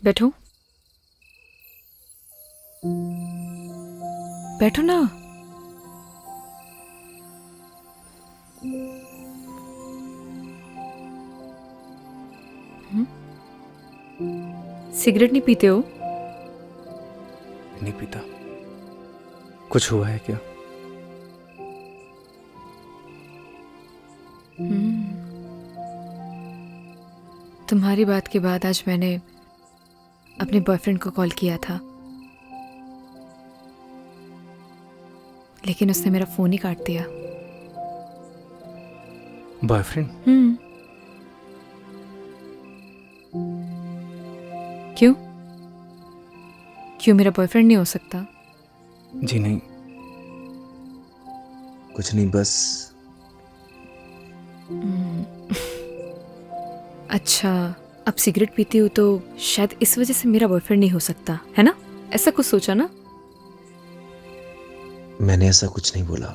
बैठो बैठो ना। सिगरेट नहीं पीते हो? नहीं पीता। कुछ हुआ है क्या? तुम्हारी बात के बाद आज मैंने अपने बॉयफ्रेंड को कॉल किया था, लेकिन उसने मेरा फोन ही काट दिया। बॉयफ्रेंड? क्यों? क्यों मेरा बॉयफ्रेंड नहीं हो सकता? जी नहीं, कुछ नहीं, बस अच्छा, अब सिगरेट पीती हूँ तो शायद इस वजह से मेरा बॉयफ्रेंड नहीं हो सकता, है ना? ऐसा कुछ सोचा ना? मैंने ऐसा कुछ नहीं बोला।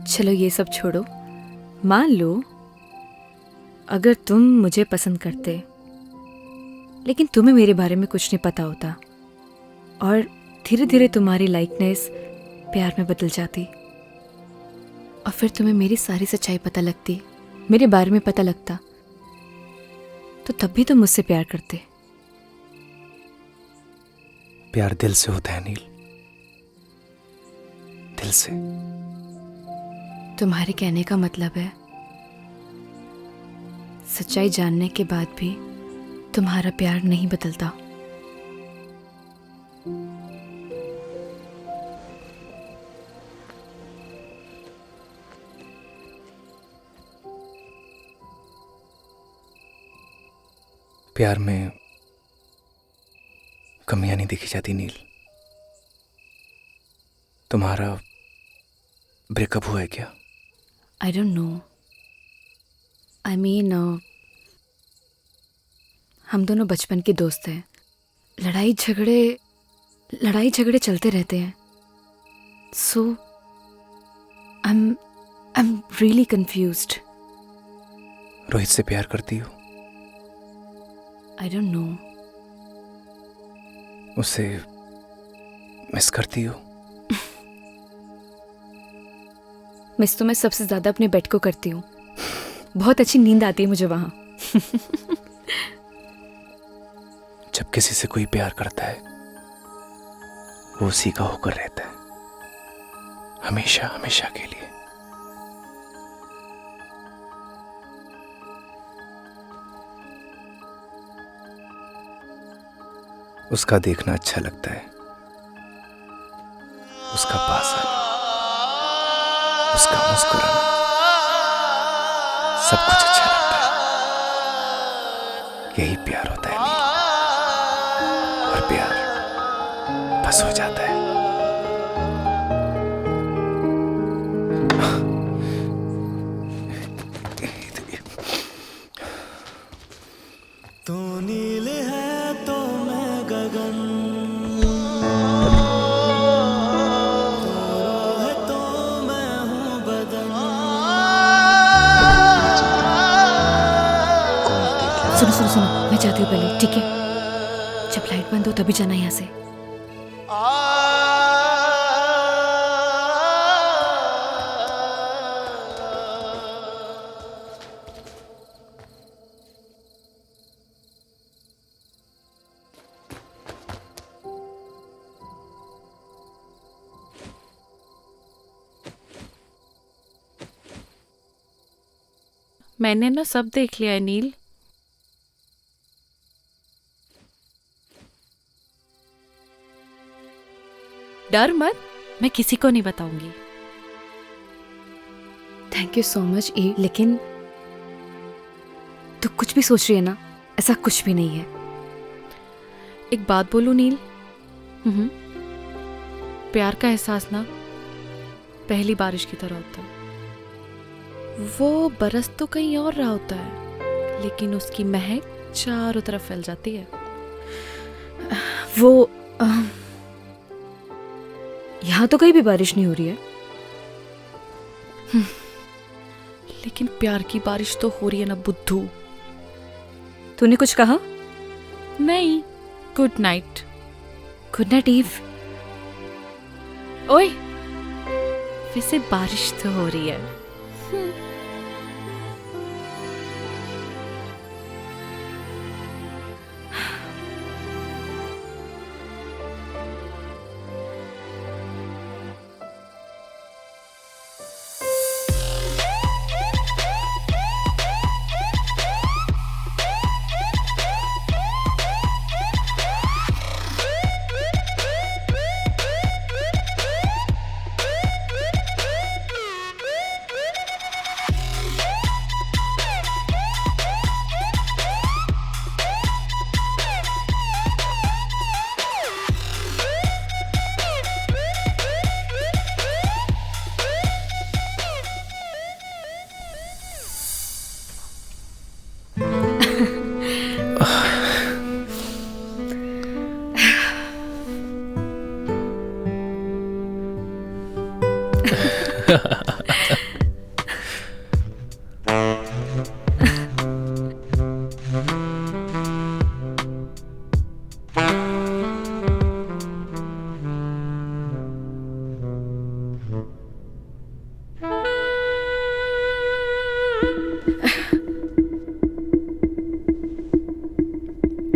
चलो ये सब छोड़ो। मान लो अगर तुम मुझे पसंद करते, लेकिन तुम्हें मेरे बारे में कुछ नहीं पता होता और धीरे धीरे तुम्हारी लाइकनेस प्यार में बदल जाती, और फिर तुम्हें मेरी सारी सच्चाई पता लगती, मेरे बारे में पता लगता, तो तब भी तुम मुझसे प्यार करते। प्यार दिल से होता है नील, दिल से। तुम्हारे कहने का मतलब है सच्चाई जानने के बाद भी तुम्हारा प्यार नहीं बदलता। प्यार में कमियां नहीं देखी जाती नील। तुम्हारा ब्रेकअप हुआ है क्या? आई डोंट नो। आई मीन हम दोनों बचपन के दोस्त हैं। लड़ाई झगड़े चलते रहते हैं। So I am really confused. Rohit से प्यार करती हो? I don't know. उसे मिस करती हो? मिस तो मैं सबसे ज्यादा अपने बेड को करती हूँ। बहुत अच्छी नींद आती है मुझे वहां। जब किसी से कोई प्यार करता है वो उसी का होकर रहता है, हमेशा हमेशा के लिए। उसका देखना अच्छा लगता है, उसका पास आना, उसका मुस्कुराना, सब कुछ अच्छा लगता है। यही प्यार होता है नील, और प्यार बस हो जाता है। तू नील है तो मैं गगन, तू है तो मैं हूँ बदन। सुनो सुनो सुनो, मैं जाती हूँ पहले, ठीक है? जब लाइट बंद हो तभी जाना यहाँ से। मैंने ना सब देख लिया है नील। डर मत, मैं किसी को नहीं बताऊंगी। थैंक यू सो मच ई, लेकिन तू कुछ भी सोच रही है ना, ऐसा कुछ भी नहीं है। एक बात बोलूं नील, प्यार का एहसास ना पहली बारिश की तरह होता है। वो बरस तो कहीं और रहा होता है, लेकिन उसकी महक चारों तरफ फैल जाती है। वो यहाँ तो कहीं भी बारिश नहीं हो रही है। लेकिन प्यार की बारिश तो हो रही है ना बुद्धू। तूने कुछ कहा? नहीं, good night. Good night Eve. ओए, वैसे बारिश तो हो रही है।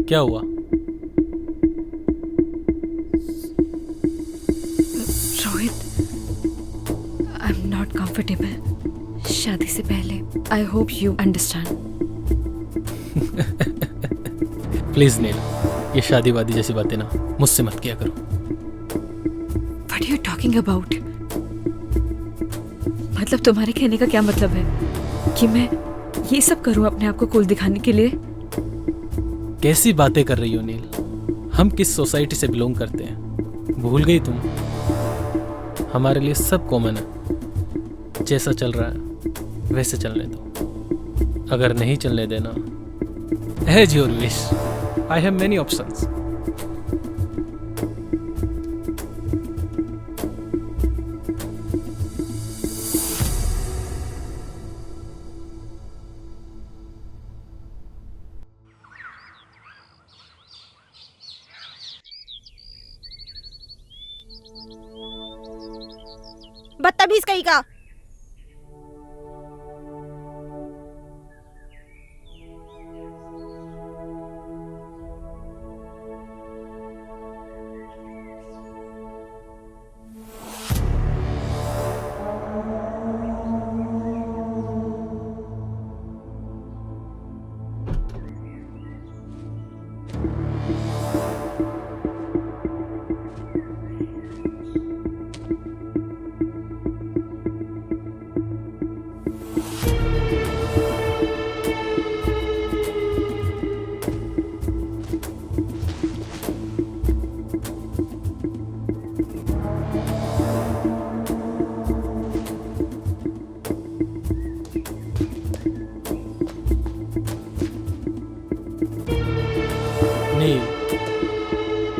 क्या हुआ? Rohit, I am not comfortable शादी से पहले। I hope you understand. Please Neel, ये शादी वादी जैसी बातें ना मुझसे मत किया करो। What are you talking about? मतलब तुम्हारे कहने का क्या मतलब है कि मैं ये सब करूं अपने आप को कूल दिखाने के लिए? कैसी बातें कर रही हो नील? हम किस सोसाइटी से बिलोंग करते हैं, भूल गई तुम? हमारे लिए सब कॉमन है। जैसा चल रहा है वैसे चलने दो। अगर नहीं चलने देना, as your wish, I have many options. बदतमीज कहीं का।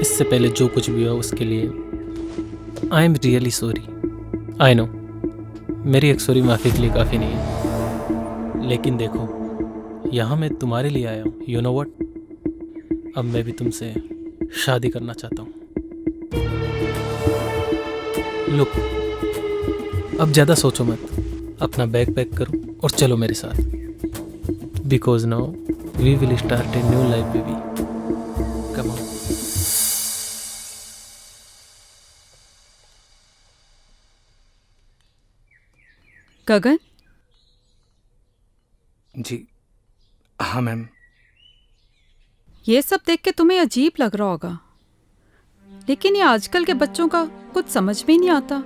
इससे पहले जो कुछ भी हुआ उसके लिए आई am really sorry. I know मेरी एक सॉरी माफ़ी के लिए काफ़ी नहीं है, लेकिन देखो यहाँ मैं तुम्हारे लिए आया हूँ। यू नो व्हाट, अब मैं भी तुमसे शादी करना चाहता हूँ। लुक, अब ज़्यादा सोचो मत, अपना बैग पैक करो और चलो मेरे साथ, because now we will start a new life baby. Come on. Gagan, जी हाँ मैम। ये सब देख के तुम्हें अजीब लग रहा होगा, लेकिन ये आजकल के बच्चों का कुछ समझ में नहीं आता।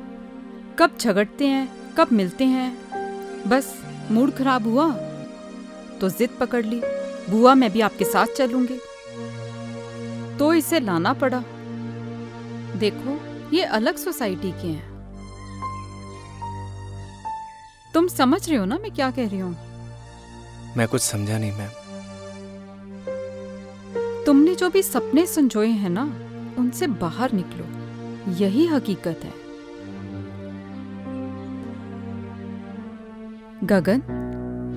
कब झगड़ते हैं, कब मिलते हैं। बस मूड खराब हुआ तो जिद पकड़ ली, बुआ मैं भी आपके साथ चलूंगी, तो इसे लाना पड़ा। देखो ये अलग सोसाइटी के हैं। तुम समझ रहे हो ना मैं क्या कह रही हूँ? मैं कुछ समझा नहीं मैम। तुमने जो भी सपने संजोए हैं ना, उनसे बाहर निकलो, यही हकीकत है। Gagan,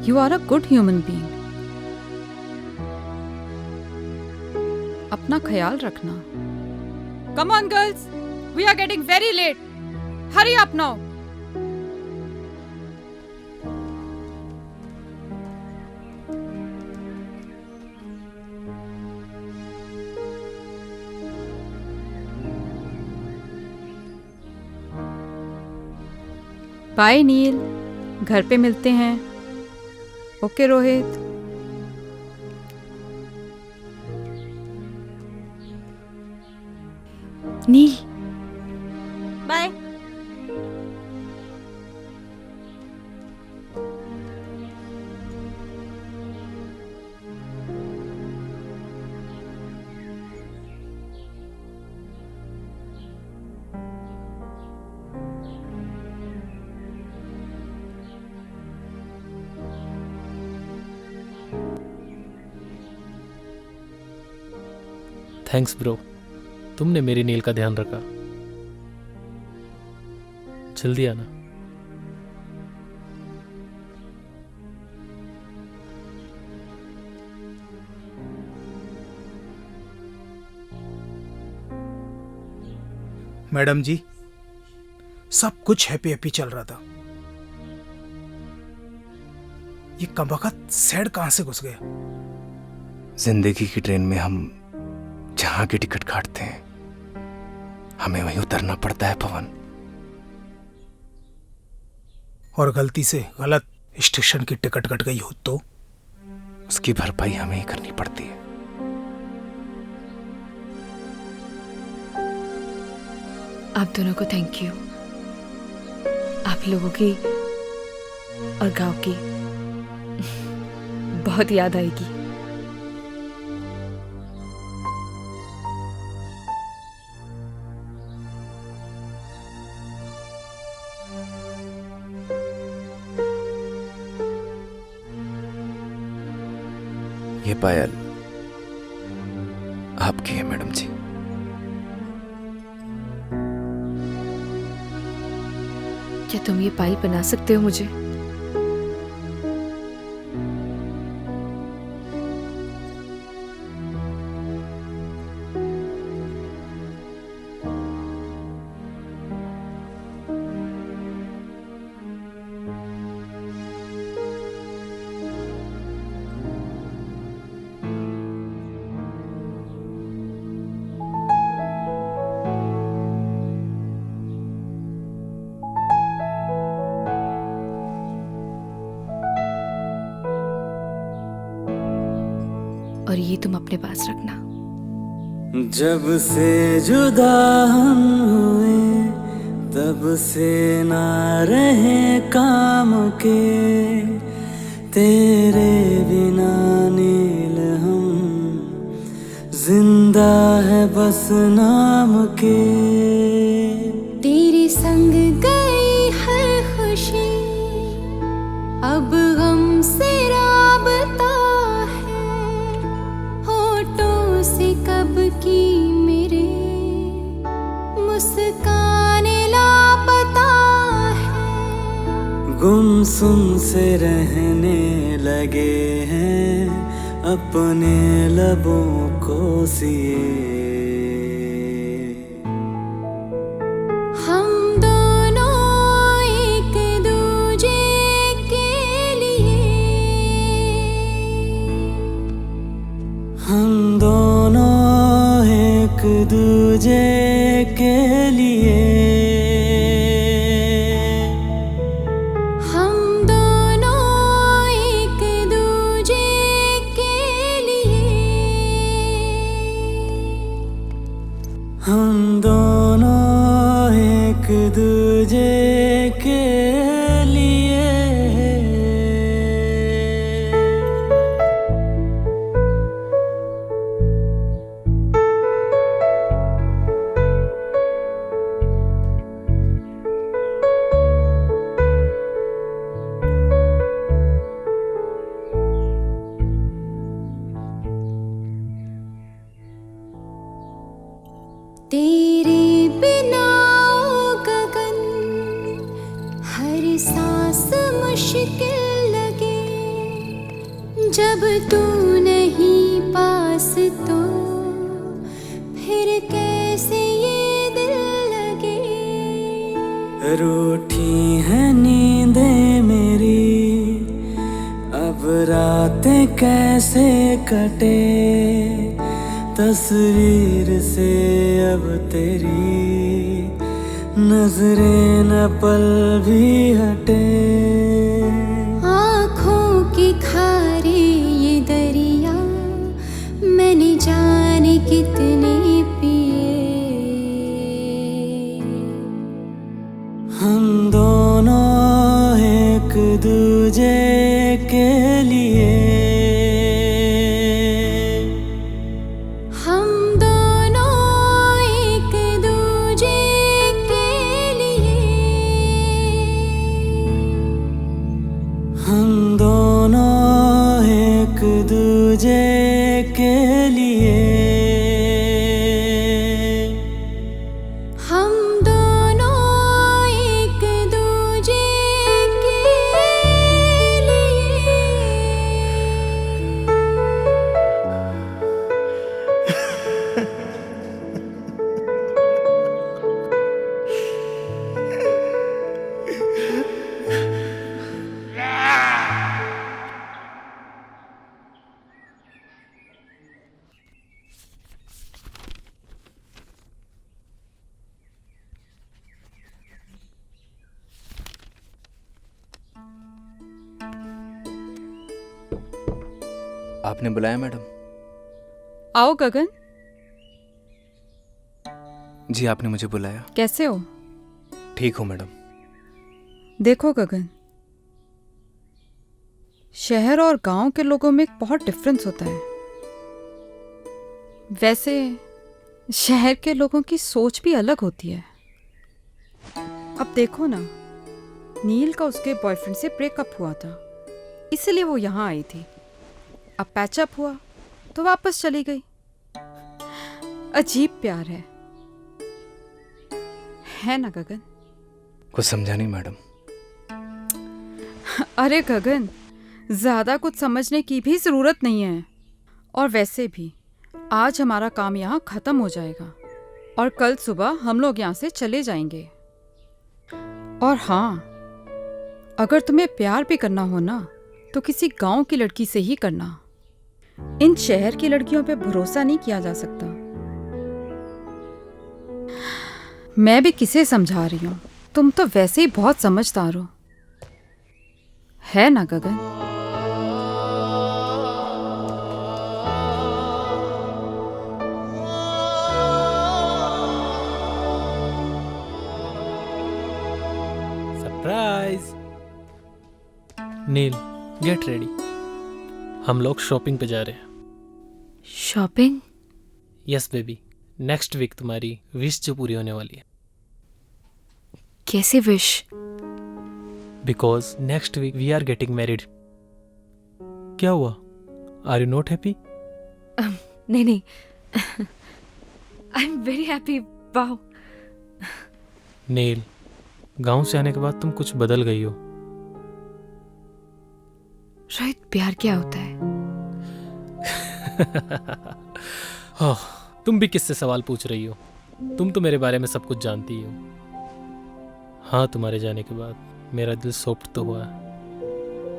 you are a good human being. अपना ख्याल रखना। Come on girls, we are getting very late, hurry up now. Bye Neel, घर पे मिलते हैं। Okay Rohit. Neel, bye. Thanks bro, तुमने मेरी नील का ध्यान रखा। जल्दी आना। मैडम जी, सब कुछ हैप्पी हैप्पी चल रहा था, ये कमबख्त सैड कहां से घुस गया? जिंदगी की ट्रेन में हम जहां की टिकट काटते हैं, हमें वहीं उतरना पड़ता है पवन। और गलती से गलत स्टेशन की टिकट कट गई हो तो? उसकी भरपाई हमें ही करनी पड़ती है। आप दोनों को थैंक यू। आप लोगों की और गांव की बहुत याद आएगी। ये पायल आपकी है मैडम जी। क्या तुम ये पायल बना सकते हो मुझे? और ये तुम अपने पास रखना। जब से जुदा हम हुए तब से ना रहे काम के, तेरे बिना नील हम जिंदा है बस नाम के। तेरे संग गई हर खुशी, अब हमसे राबता है, होठों से कब की मेरे मुस्कान लापता है। गुमसुम से रहने लगे हैं अपने लबों को सिए। हम दोनों एक दूजे के लिए, हम दोनों एक दूजे के लिए, हम दोनों एक दूजे के लिए, हम दोनों एक दूजे के लिए। तेरे बिना ओ गगन हर सांस मुश्किल लगे, जब तू नहीं पास तो रूठी है नींदें मेरी, अब रातें कैसे कटे, तस्वीर से अब तेरी नजरें न पल भी हटे। आँखों की खारे ये दरिया मैंने जाने कितने पिए। हम दोनों एक दूजे के लिए, हम दोनों एक दूजे के लिए, हम दोनों एक दूजे के लिए, हम दोनों एक दूजे के लिए। आपने बुलाया मैडम? आओ गगन, जी आपने मुझे बुलाया। कैसे हो? ठीक हूँ मैडम। देखो गगन, शहर और गांव के लोगों में एक बहुत डिफरेंस होता है। वैसे शहर के लोगों की सोच भी अलग होती है। अब देखो ना, नील का उसके बॉयफ्रेंड से ब्रेकअप हुआ था, इसलिए वो यहाँ आई थी। अब पैचअप हुआ तो वापस चली गई। अजीब प्यार है ना गगन? कुछ समझा नहीं मैडम। अरे गगन, ज्यादा कुछ समझने की भी जरूरत नहीं है। और वैसे भी आज हमारा काम यहाँ खत्म हो जाएगा और कल सुबह हम लोग यहाँ से चले जाएंगे। और हाँ, अगर तुम्हें प्यार भी करना हो ना तो किसी गांव की लड़की से ही करना। इन शहर की लड़कियों पे भरोसा नहीं किया जा सकता। मैं भी किसे समझा रही हूँ, तुम तो वैसे ही बहुत समझदार हो, है ना Gagan? Surprise. Neel, get ready, हम लोग शॉपिंग पे जा रहे हैं। Shopping? Yes baby, next week तुम्हारी विश जो पूरी होने वाली है। कैसे wish? Because next week we are getting married. क्या हुआ? Are you not happy? नहीं नहीं, I am very happy. Wow. Neel, गांव से आने के बाद तुम कुछ बदल गई हो। रोहित, प्यार क्या होता है? ओह, तुम भी किससे सवाल पूछ रही हो? तुम तो मेरे बारे में सब कुछ जानती हो। हाँ, तुम्हारे जाने के बाद मेरा दिल सॉफ्ट तो हुआ है,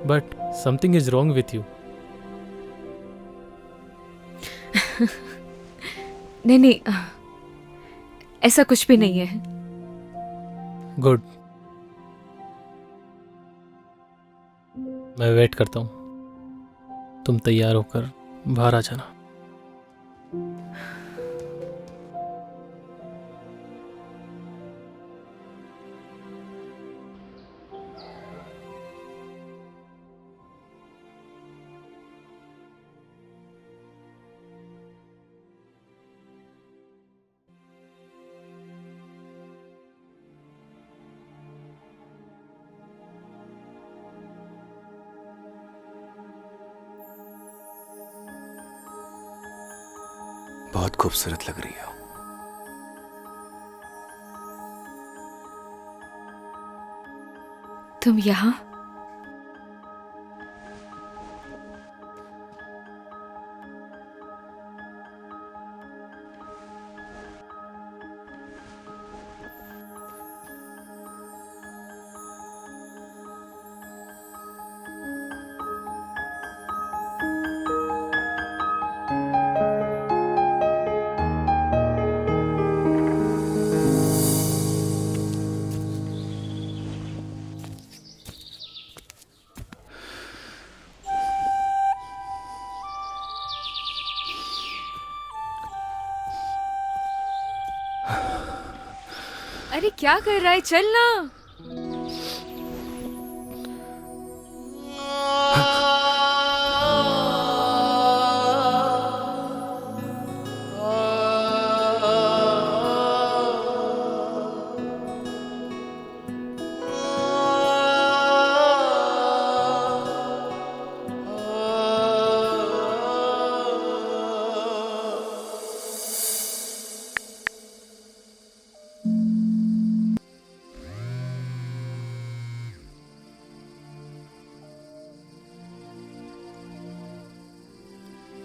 but something is wrong with you. नहीं नहीं, ऐसा कुछ भी नहीं है। गुड, मैं वेट करता हूँ। तुम तैयार होकर बाहर आ जाना। बहुत खूबसूरत लग रही हो। तुम यहाँ? अरे क्या कर रहा है, चल ना।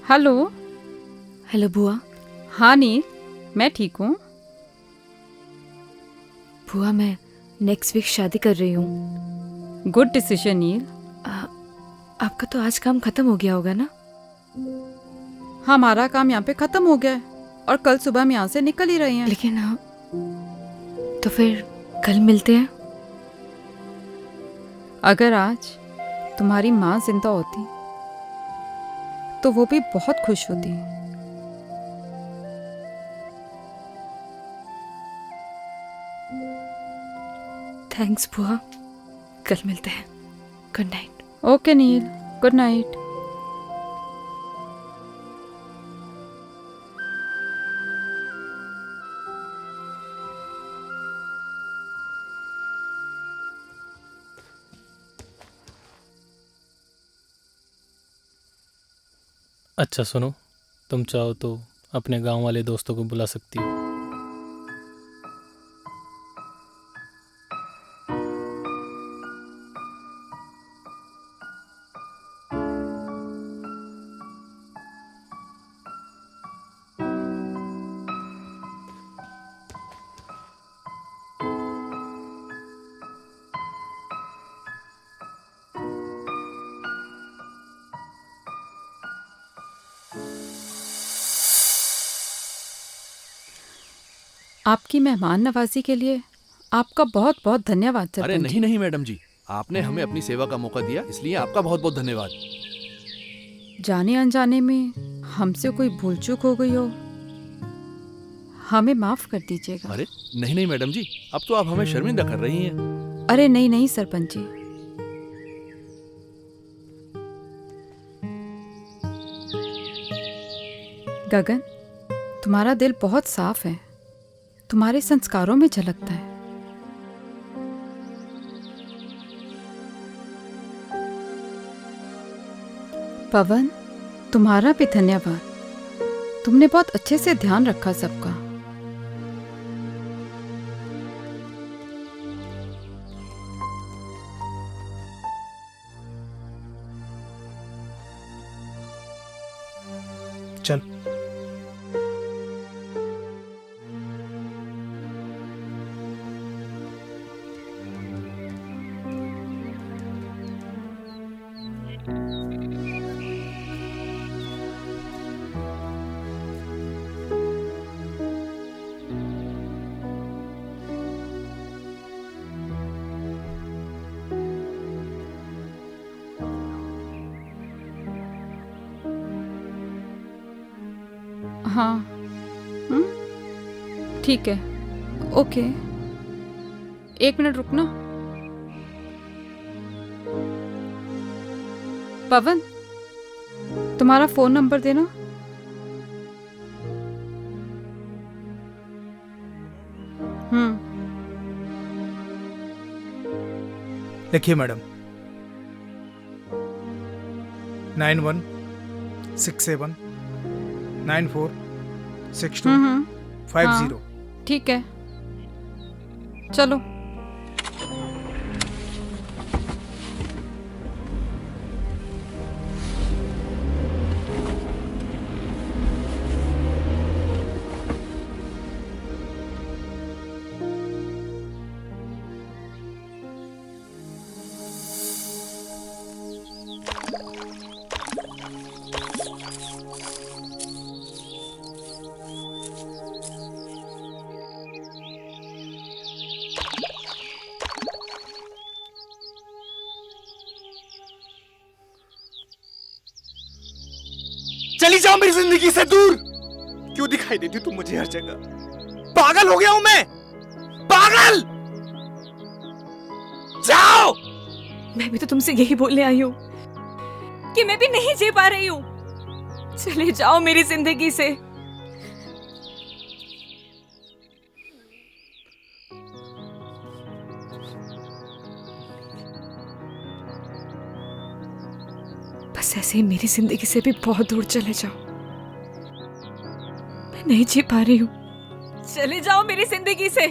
हेलो। हेलो बुआ। हाँ नील, मैं ठीक हूँ। बुआ मैं नेक्स्ट वीक शादी कर रही हूँ। गुड डिसीजन नील। आपका तो आज काम खत्म हो गया होगा ना? हमारा काम यहाँ पे खत्म हो गया है और कल सुबह हम यहाँ से निकल ही रहे हैं। लेकिन तो फिर कल मिलते हैं। अगर आज तुम्हारी माँ जिंदा होती तो वो भी बहुत खुश होती। थैंक्स बुआ, कल मिलते हैं। Good night. ओके नील, गुड नाइट। अच्छा सुनो, तुम चाहो तो अपने गांव वाले दोस्तों को बुला सकती हो। आपकी मेहमान नवाजी के लिए आपका बहुत बहुत धन्यवाद सरपंच। अरे नहीं नहीं मैडम जी, आपने हमें अपनी सेवा का मौका दिया, इसलिए आपका बहुत बहुत धन्यवाद। जाने अनजाने में हमसे कोई भूल चूक हो गई हो, हमें माफ कर दीजिएगा। अरे नहीं नहीं मैडम जी, अब तो आप हमें शर्मिंदा कर रही हैं। अरे नहीं नहीं सरपंच जी, गगन तुम्हारा दिल बहुत साफ है, तुम्हारे संस्कारों में झलकता है। पवन तुम्हारा भी धन्यवाद, तुमने बहुत अच्छे से ध्यान रखा सबका। चल। हाँ ठीक है, ओके। 1 मिनट रुकना। पवन तुम्हारा फोन नंबर देना। देखिए मैडम, 9167 946250। ठीक है, चलो। चली जाओ मेरी जिंदगी से दूर। क्यों दिखाई देती तुम मुझे हर जगह? पागल हो गया हूं मैं, पागल पागल, जाओ। मैं भी तो तुमसे यही बोलने आई हूँ कि मैं भी नहीं जी पा रही हूँ। चले जाओ मेरी जिंदगी से। बस ऐसे ही मेरी जिंदगी से भी बहुत दूर चले जाओ। मैं नहीं जी पा रही हूँ। चले जाओ मेरी जिंदगी से।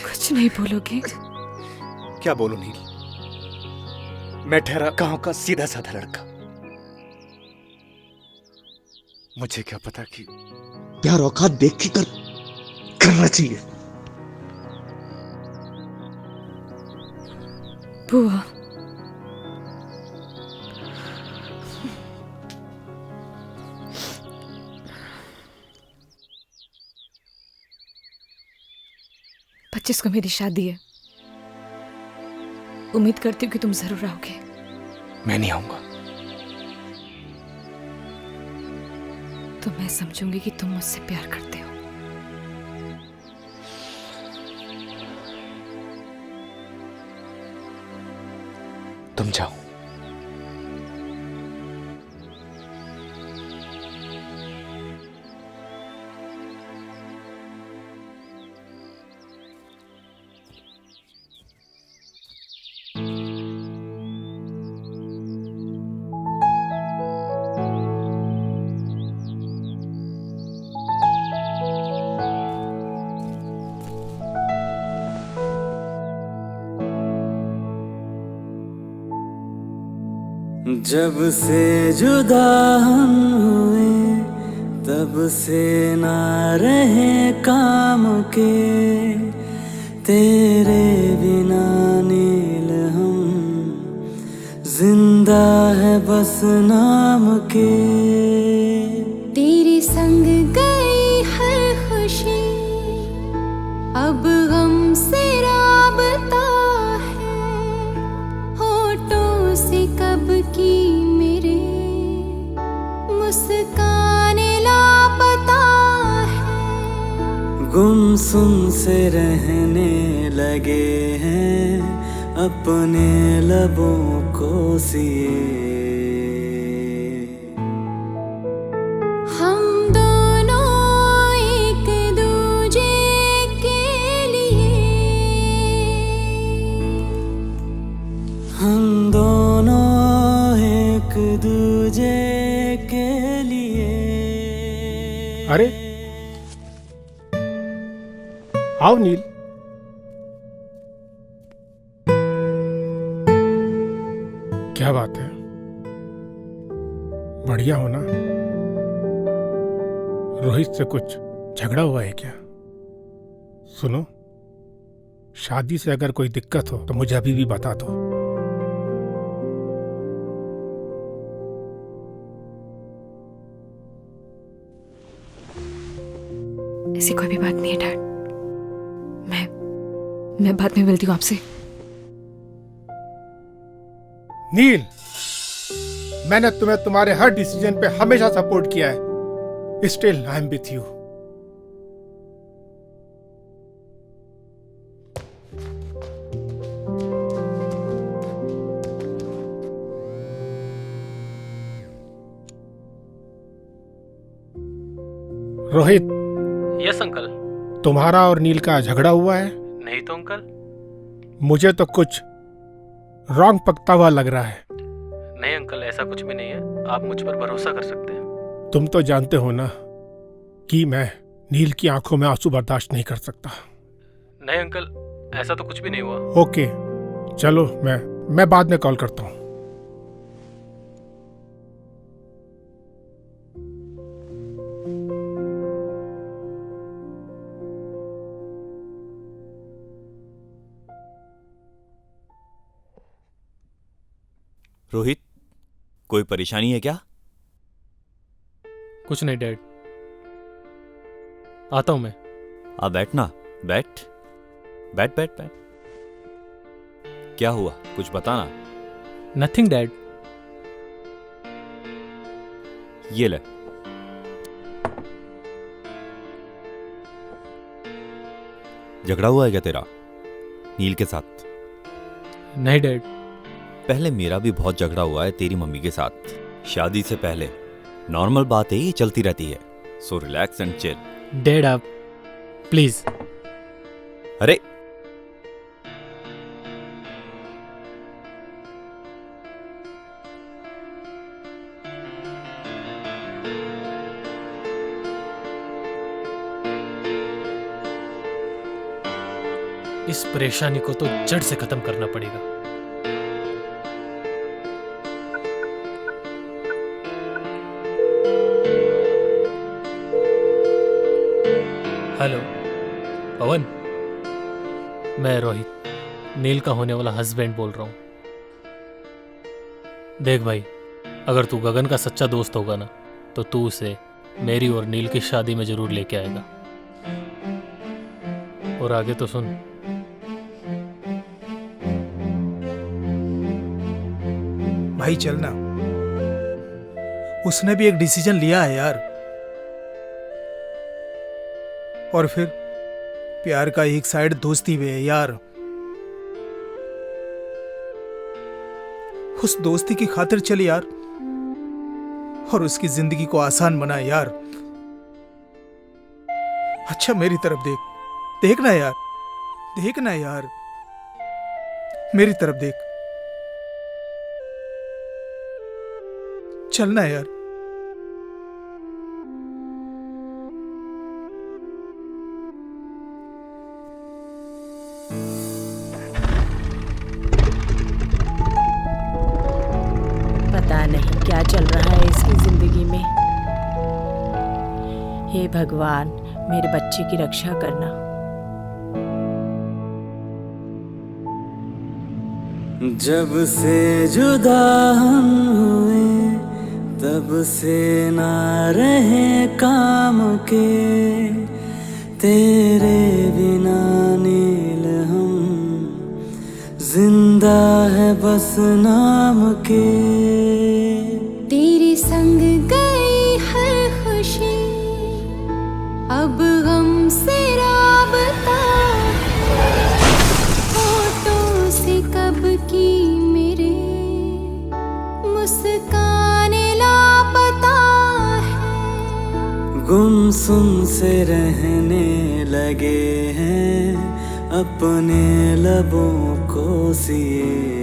कुछ नहीं बोलोगे? क्या बोलूं नील, मैं ठहरा गांव का सीधा साधा लड़का। मुझे क्या पता कि प्यार औकात देख के करना चाहिए। बुआ, पच्चीस को मेरी शादी है। उम्मीद करती हूँ कि तुम जरूर आओगे। मैं नहीं आऊंगा। तो मैं समझूंगी कि तुम मुझसे प्यार करते हो। तुम जाओ। जब से जुदा हम हुए तब से ना रहे काम के, तेरे बिना नील हम जिंदा है बस नाम के। तेरे संग गई हर खुशी अब हमसे राबता है, होठों से कब की मेरे मुस्काने लापता है। गुमसुम से रहने लगे हैं अपने लबों को सिए। हम दोनों एक दूजे के लिए, हम दोनों एक दूजे के लिए। अरे आओ नील। क्या बात है, बढ़िया हो ना? रोहित से कुछ झगड़ा हुआ है क्या? सुनो, शादी से अगर कोई दिक्कत हो तो मुझे अभी भी बता दो। ऐसी कोई भी बात नहीं है डैड। मैं बाद में मिलती हूँ आपसे। नील, मैंने तुम्हें तुम्हारे हर डिसीजन पे हमेशा सपोर्ट किया है। Still I am with you. Rohit. Yes uncle. तुम्हारा और नील का झगड़ा हुआ है? नहीं तो अंकल। मुझे तो कुछ रॉन्ग पकता हुआ लग रहा है। नहीं अंकल, ऐसा कुछ भी नहीं है, आप मुझ पर भरोसा कर सकते हैं। तुम तो जानते हो ना कि मैं नील की आंखों में आंसू बर्दाश्त नहीं कर सकता। नहीं अंकल, ऐसा तो कुछ भी नहीं हुआ। ओके चलो, मैं बाद में कॉल करता हूँ। रोहित, कोई परेशानी है क्या? कुछ नहीं डैड, आता हूं मैं। आप बैठना, बैठ बैठ बैठ बैठ। क्या हुआ, कुछ बताना। Nothing dad. ये ले। झगड़ा हुआ है क्या तेरा नील के साथ? नहीं डैड। पहले मेरा भी बहुत झगड़ा हुआ है तेरी मम्मी के साथ, शादी से पहले। नॉर्मल बात है, ये चलती रहती है। So relax and chill. Dad आप प्लीज। अरे इस परेशानी को तो जड़ से खत्म करना पड़ेगा। हेलो पवन, मैं रोहित, नील का होने वाला हस्बैंड बोल रहा हूं। देख भाई, अगर तू गगन का सच्चा दोस्त होगा ना, तो तू उसे मेरी और नील की शादी में जरूर लेके आएगा। और आगे तो सुन। भाई चलना, उसने भी एक डिसीजन लिया है यार। और फिर प्यार का एक साइड दोस्ती भी है यार। उस दोस्ती की खातिर चल यार, और उसकी जिंदगी को आसान बना यार। अच्छा मेरी तरफ देख, देखना यार, देखना यार, मेरी तरफ देख। चलना यार। पता नहीं क्या चल रहा है इसकी जिंदगी में। हे भगवान, मेरे बच्चे की रक्षा करना। जब से जुदा हम हुए, तब से ना रहे काम के। तेरे बिना नील हम जिंदा है बस नाम के। तेरे संग गई हर खुशी, अब गम से राबता। होठों से कब की मेरे मुस्काने लापता है। गुमसुम से रहने लगे हैं अपने लबों को सिए।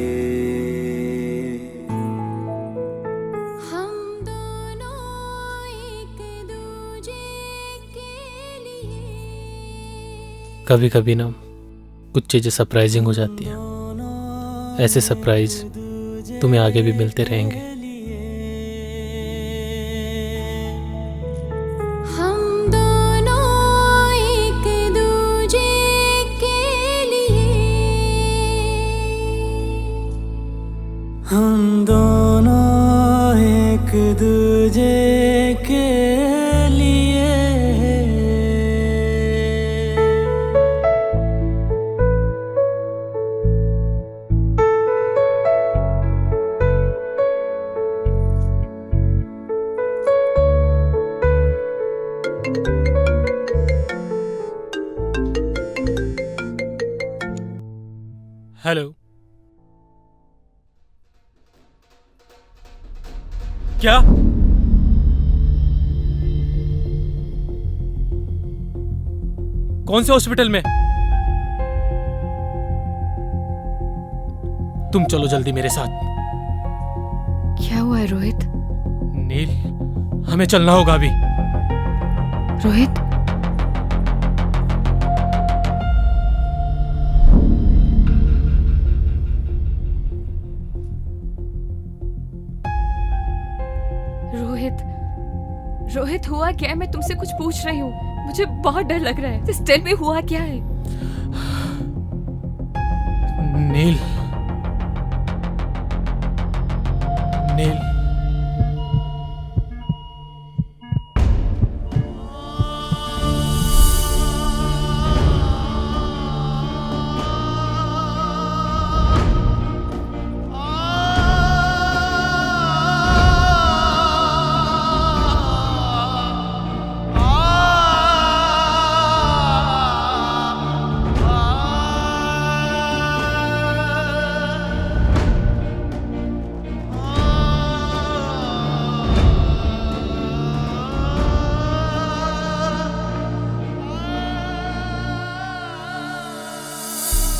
कभी कभी ना कुछ चीजें सरप्राइजिंग हो जाती हैं। ऐसे सरप्राइज तुम्हें आगे भी मिलते रहेंगे। हम दोनों एक दूजे के लिए, हम दोनों एक दूजे के लिए। हेलो, क्या? कौन से हॉस्पिटल में? तुम चलो जल्दी मेरे साथ। क्या हुआ है रोहित? नील, हमें चलना होगा अभी। रोहित, रोहित, रोहित हुआ क्या है? मैं तुमसे कुछ पूछ रही हूँ, मुझे बहुत डर लग रहा है। Just tell me, हुआ क्या है? नील, नील,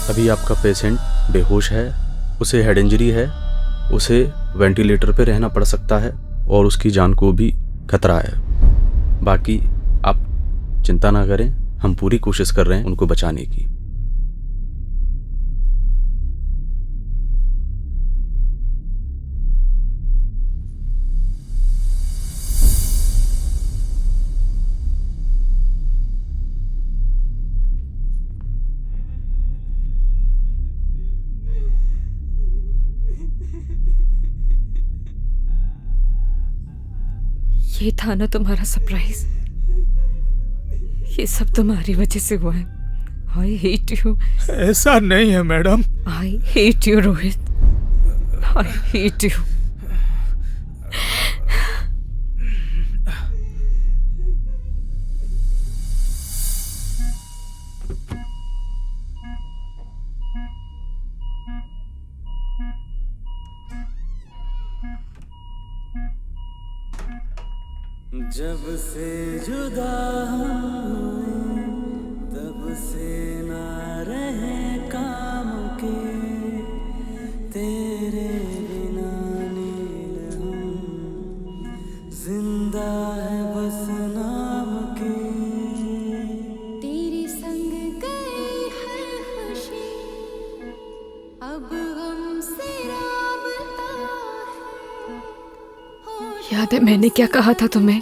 अभी आपका पेशेंट बेहोश है, उसे हेड इंजरी है, उसे वेंटिलेटर पे रहना पड़ सकता है और उसकी जान को भी खतरा है। बाकी आप चिंता ना करें, हम पूरी कोशिश कर रहे हैं उनको बचाने की। ये था ना तुम्हारा सरप्राइज। ये सब तुम्हारी वजह से हुआ है। I hate you. ऐसा नहीं है madam. I hate you Rohit, I hate you. जब से जुदा हुए तब से ना रहे काम के, तेरे बिना नील हम जिंदा है बस नाम के। तेरे संग गई हर खुशी अब हमसे राबता है। याद है मैंने क्या कहा था तुम्हें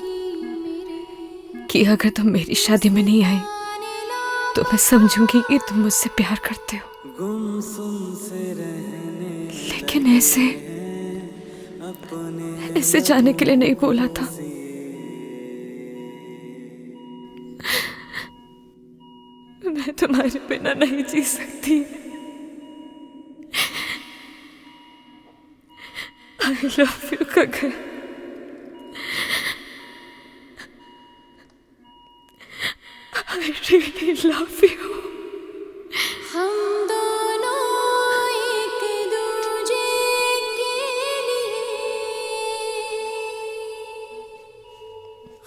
कि अगर तुम मेरी शादी में नहीं आए तो मैं समझूंगी कि तुम मुझसे प्यार करते हो। गुमसुम से रहने लेकिन ऐसे जाने के लिए नहीं बोला था। मैं तुम्हारे बिना नहीं जी सकती। I love you Gagan. I really love you.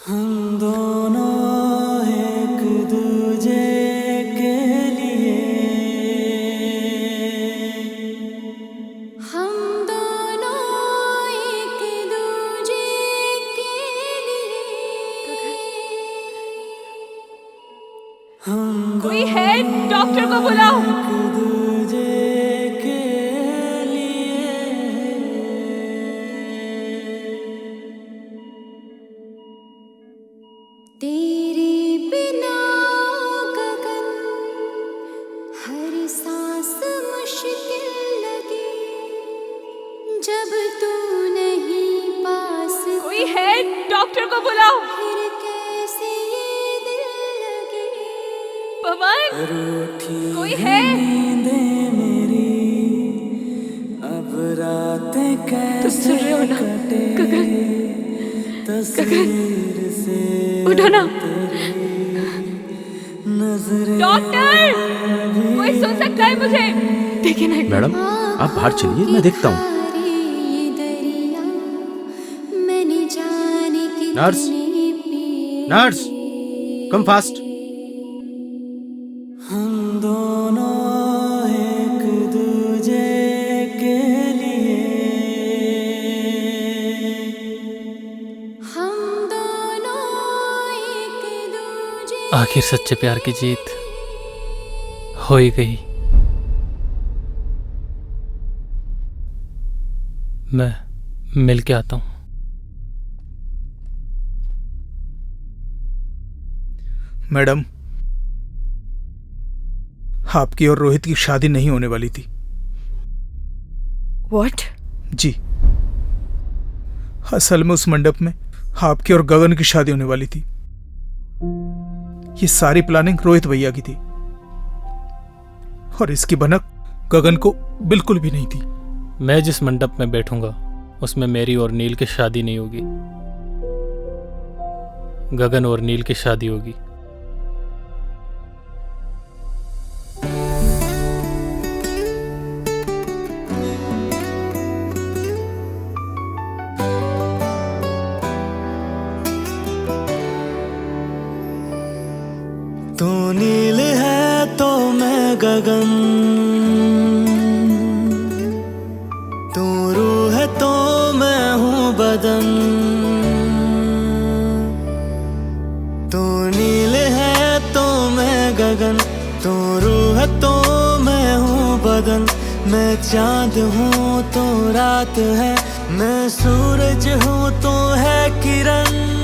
हम दोनों एक दूजे के लिए, हम दोनों एक दूजे के लिए, हम दोनों एक दूजे के लिए। कोई है? डॉक्टर को बुलाओ। तेरे बिना गगन हर सांस मुश्किल लगी, जब तू नहीं पास। कोई है? डॉक्टर को बुलाओ। फिर कैसे ये दिल लगे। पवन, कोई है? नींदें मेरी अब रातें कैसे तुम सुन रहे हो ना? गगन, तस्वीर से उठो ना। नजरें डॉक्टर, कोई सुन सकता है मुझे? देखिए ना। मैडम आप बाहर चलिए, मैं देखता हूँ। Nurse, nurse, come fast. हम दोनों एक दूजे के लिए, हम दोनों एक दूजे। आखिर सच्चे प्यार की जीत हो ही गई। मैं मिल के आता हूँ। मैडम, आपकी और रोहित की शादी नहीं होने वाली थी। What? जी, असल में उस मंडप में आपकी और गगन की शादी होने वाली थी। ये सारी प्लानिंग रोहित भैया की थी और इसकी भनक गगन को बिल्कुल भी नहीं थी। मैं जिस मंडप में बैठूंगा उसमें मेरी और नील की शादी नहीं होगी, गगन और नील की शादी होगी। तू नील है तो मैं गगन, तू रूह है तो मैं हूँ बदन, तू नील है तो मैं गगन, तू रूह है तो मैं हूँ बदन, मैं चांद हूँ तो रात है, मैं सूरज हूँ तो है किरण।